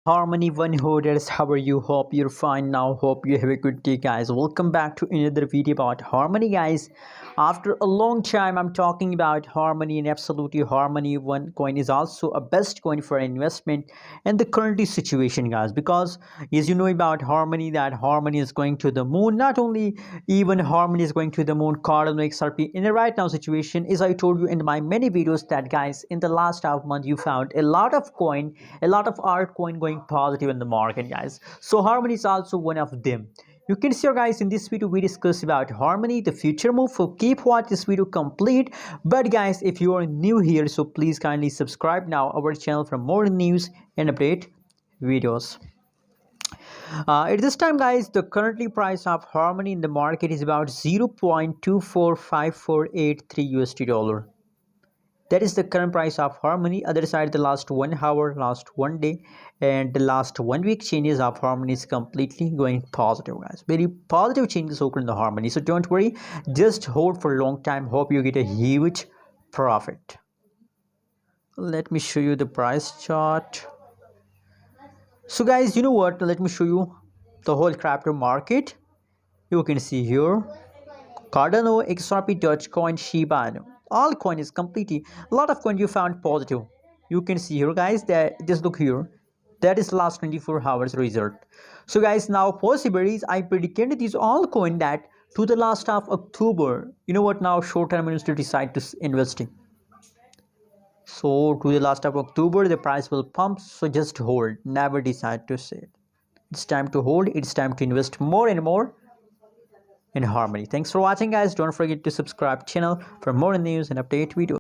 Harmony one holders, how are you? Hope you're fine now. Hope you have a good day, guys. Welcome back to another video about Harmony, guys. After a long time, I'm talking about Harmony, and absolutely Harmony one coin is also a best coin for investment in the currently situation, guys. Because as you know about Harmony, that Harmony is going to the moon. Not only even Harmony is going to the moon, Cardano XRP in the right now situation. As I told you in my many videos, that guys, in the last half month, you found a lot of coin, a lot of altcoin going positive in the market, guys. So Harmony is also one of them. You can see, guys, in this video we discuss about Harmony, the future move. So keep watch this video complete. But guys, if you are new here, so please kindly subscribe now our channel for more news and update videos. At this time, guys, the currently price of Harmony in the market is about 0.245483 USD dollar. That is the current price of Harmony. Other side, the last 1 hour, last 1 day, and the last 1 week changes of Harmony is completely going positive, guys. Very positive changes occur in the Harmony. So don't worry, just hold for a long time. Hope you get a huge profit. Let me show you the price chart. So guys, you know what? Let me show you the whole crypto market. You can see here Cardano, XRP, Dogecoin, Shiba Inu. All coin is completely a lot of coin you found positive. You can see here, guys, that just look here. That is last 24 hours result. So guys, now possibilities I predicted these all coin that to the last of October. You know what? Now short term investors decide to invest in. So to the last of October, the price will pump. So just hold. Never decide to sell. It's time to hold. It's time to invest more and more in Harmony. Thanks for watching, guys. Don't forget to subscribe channel for more news and update videos.